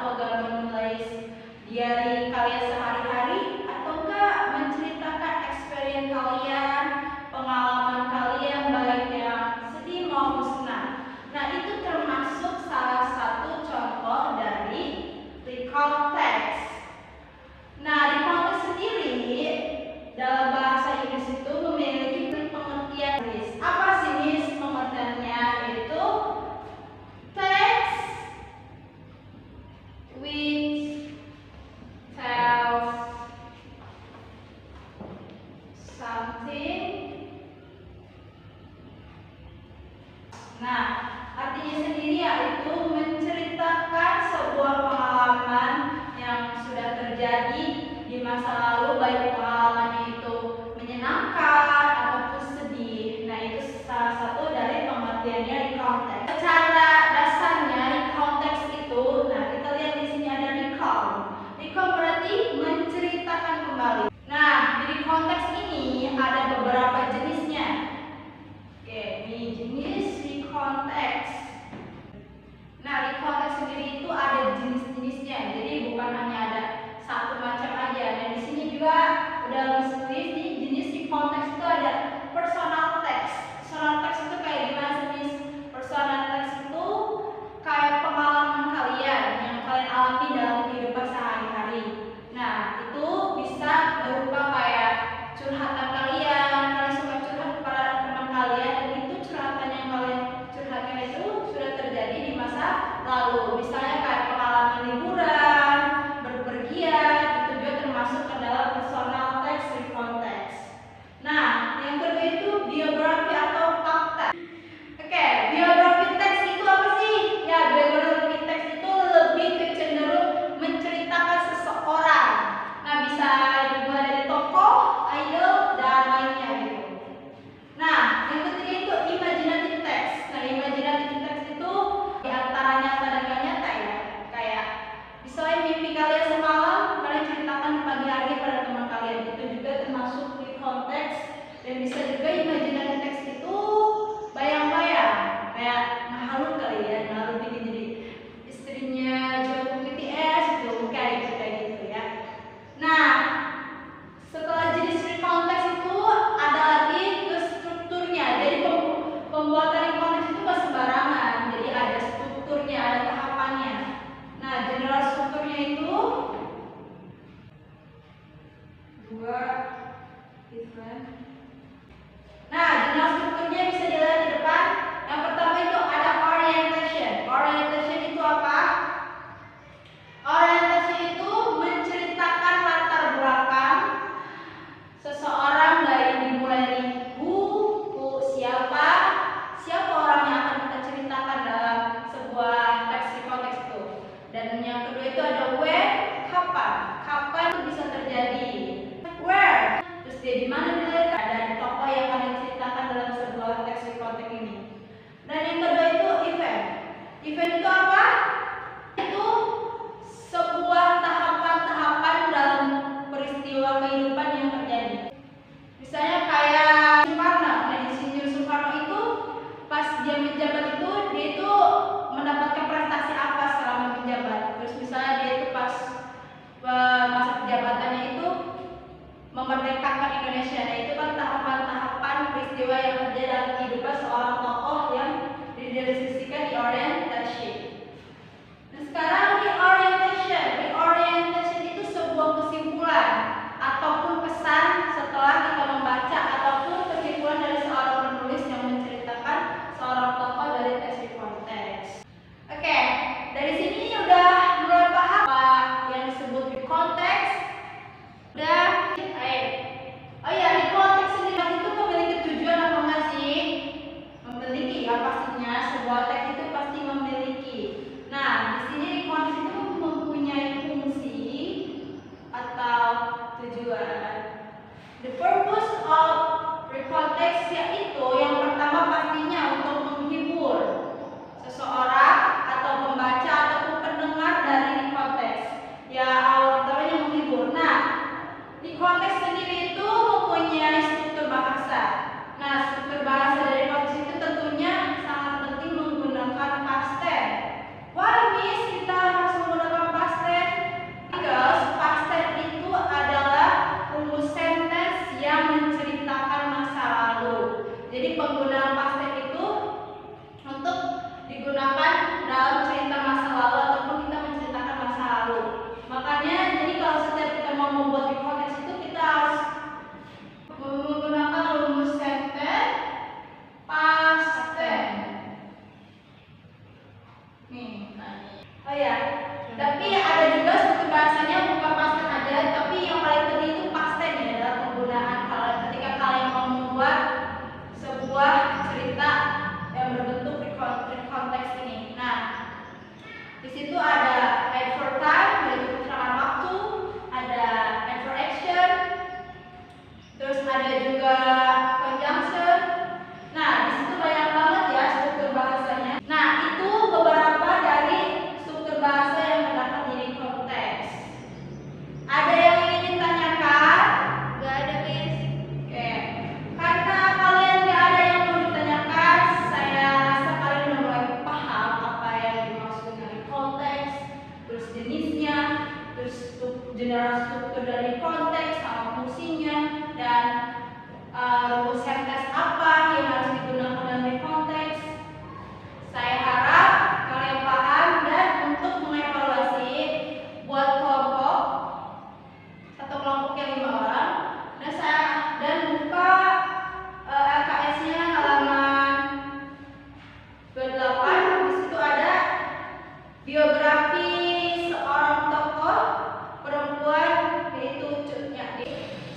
atau gak menulis diary kalian sehari-hari, atau gak menceritakan experience kalian, pengalaman kalian baik yang sedih maupun senang. Nah, itu termasuk salah satu contoh dari recall text. Nah, recall text sendiri dalam bahasa Inggris itu memiliki pengertian list. Apa sih list pengertiannya? Itu text which tells something. Nah, artinya sendiri yaitu menceritakan sebuah pengalaman yang sudah terjadi di masa lalu, baik pengalamannya itu menyenangkan ataupun sedih. Nah, itu salah satu dari pengertiannya recall text. Secara dasarnya recall text itu, nah kita lihat di sini ada recall. Recall berarti menceritakan kembali. Nah, di recall text ini ada beberapa jenisnya. Oke, ini jenis recall text. Nah, recall text sendiri itu ada jenis-jenisnya. Jadi bukan hanya ada satu macam aja. Dan di sini juga udah ditulis di jenis recall text itu ada personal text. Personal text itu kayak gimana jenis? Personal text itu kayak pengalaman kalian yang kalian alami dalam kehidupan sehari-hari. Nah, itu bisa berupa kayak curhatan kalian suka curhat kepada teman kalian, dan itu curhatan yang kalian curhatkan itu sudah terjadi di masa lalu. Misalnya kayak pengalaman liburan, berpergian, itu juga termasuk ke dalam personal text, recall text. Nah, yang kedua itu biografi atau fakta. Oke, biografi teks itu apa sih? Ya, biografi teks itu lebih cenderung menceritakan seseorang. Nah, bisa dimulai dari tokoh, idol, dan lainnya gitu. Nah, yang ketiga itu imaginative text. Nah, imaginative text itu diantaranya nyata dan gak nyata ya. Kayak misalnya mimpi kalian semalam, kalian ceritakan pagi hari pada teman kalian. Itu juga termasuk recall text. Dan bisa juga imaginative text itu bayang-bayang, kayak Mahalun kali ya, Mahalun bikin jadi istrinya Jungkook BTS gitu, kayak gitu ya. Nah, setelah jenis recall text itu ada lagi ke strukturnya. Jadi pembuatan recall text itu gak sembarangan. Jadi ada strukturnya, ada tahapannya. Nah, general strukturnya itu dua different. Nah, general strukturnya bisa dilihat di depan. Yang pertama itu ada orientation. Orientation itu apa? Orientation itu menceritakan latar belakang seseorang dimulai dari siapa orang yang akan kita ceritakan dalam sebuah teks recall text itu. Dan yang kedua itu ada where, kapan itu bisa terjadi. Where, terus dia di mana dilihat, ada tokoh yang akan diceritakan dalam sebuah teks recall text ini. Dan yang kedua itu event. Event itu apa? Itu sebuah tahapan-tahapan dalam peristiwa kehidupan yang terjadi. Misalnya kayak Soekarno. Nah, Insinyur Soekarno itu pas dia menjabat itu, dia itu mendapatkan prestasi apa selama menjabat. Terus misalnya dia itu pas masa jabatannya itu memerdekakan Indonesia. Nah, itu kan tahapan-tahapan peristiwa yang terjadi dalam kehidupan seorang tokoh yang dideskripsikan di orientation. Nah, sekarang reorientation itu sebuah kesimpulan ataupun pesan setelah kita membaca, ataupun kesimpulan dari seorang penulis yang menceritakan seorang tokoh dari teks recall text. Oke, dari sini udah mulai paham apa yang disebut recall text. Udah, oh ya, recall text sendiri itu memiliki tujuan apa enggak sih? Memiliki ya pastinya, sebuah teks itu pasti memiliki. Nah, di sini recall Tapi ada juga struktur bahasanya bukan pasten aja, tapi yang paling penting itu pasten ya dalam penggunaan ketika kalian mau membuat sebuah cerita yang berbentuk konteks ini. Nah, di situ ada add for time, yaitu keterangan waktu, ada add for action, terus ada juga conjunction. Nah, di situ banyak banget ya struktur bahasanya. Nah, itu beberapa dari struktur bahasa yang terdapat di konteks. Ada yang ingin ditanyakan? Gak ada, Miss. Oke. Karena kalian gak ada yang mau ditanyakan, saya rasa kalian udah mulai paham apa yang dimaksud dari konteks, terus jenisnya, terus general struktur dari konteks sama fungsinya, dan rumus sentence apa yang harus digunakan dalam konteks. Saya harap kalian paham, dan untuk mengevaluasi buat kelompok atau kelompoknya 5 orang, dan buka LKS-nya halaman 28. Di situ ada biografi seorang tokoh perempuan, yaitu Cut Nyak.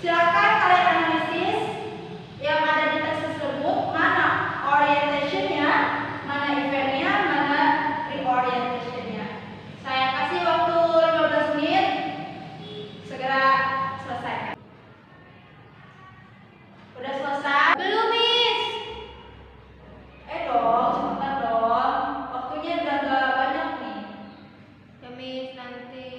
Silakan kalian analisis yang ada di teks tersebut, mana orientationnya, mana eventnya, mana reorientationnya. Saya kasih waktu 15 menit, segera selesaikan. Udah selesai? Belum, Miss. Dong, cepetan dong. Waktunya udah gak banyak nih. Ya, Miss, nanti.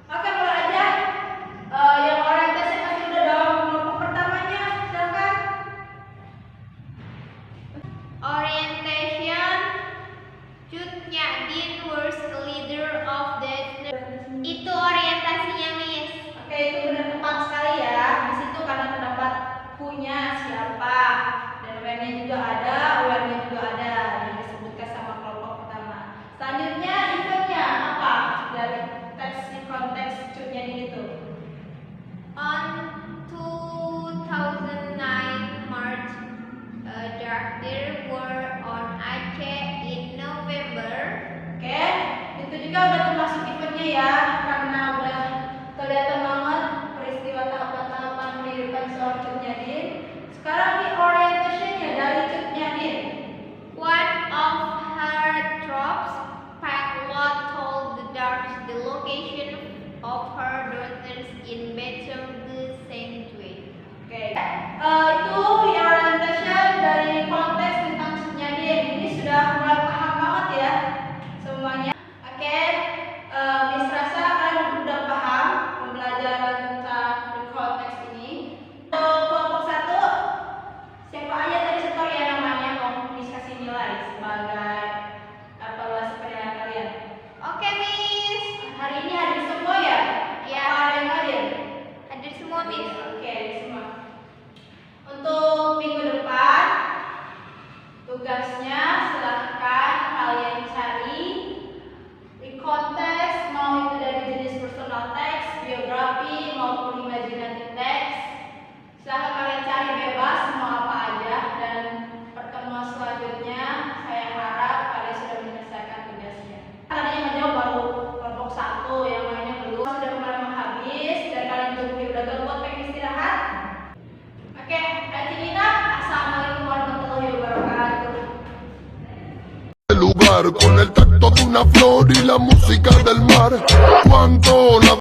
Oke, mulai aja. Yang orientasi pasti udah dong. Kelompok pertamanya, silakan. Orientation. Cut Nyak Dien was a leader of the. Itu orientasinya, Miss. Oke, itu benar tepat sekali ya. Di situ karena terdapat punya siapa, dan where-nya juga ada, where-nya juga ada yang disebutkan sama kelompok pertama. Selanjutnya eventnya apa dari teks konteks Cut Nyak Dien itu? On 2009 March, dark there were on Aceh in November. Oke, itu juga udah termasuk eventnya ya, karena udah kelihatan banget peristiwa tahapan-tahapan kehidupan seorang Cut Nyak Dien. Sekarang di orientationnya dari Cut Nyak Dien. One of her troops, Paklot, told the Darks the location of her daughters in Betel the Sanctuary. Oke, itu orientation dari konteks tentang Cut Nyak Dien. Ini sudah mulai paham banget ya semuanya. Oke, Miss rasa kalian udah paham pembelajaran tentang konteks ini. Untuk kelompok 1, siapa aja tadi setor ya namanya, mau Miss kasih nilai sebagai evaluasi penilaian kalian. Oke, Miss. Hari ini hadir semua ya? Ya. Apa ada yang hadir? Hadir semua, Miss. Oke, hadir semua. Untuk minggu depan, tugasnya silahkan kalian cari di konteks, mau itu dari jenis personal text, biografi, maupun imaginative text. Silahkan kalian cari bebas mau apa aja, dan pertemuan selanjutnya saya harap kalian sudah menyelesaikan tugasnya. Tadi yang menjawab baru kelompok 1, yang lainnya belum. Sudah mulai menghabis, dan kalian juga udah gabut pengen istirahat. Oke, Assalamualaikum warahmatullahi wabarakatuh. Lugar con el tacto de una flor y la música del mar. Cuánto la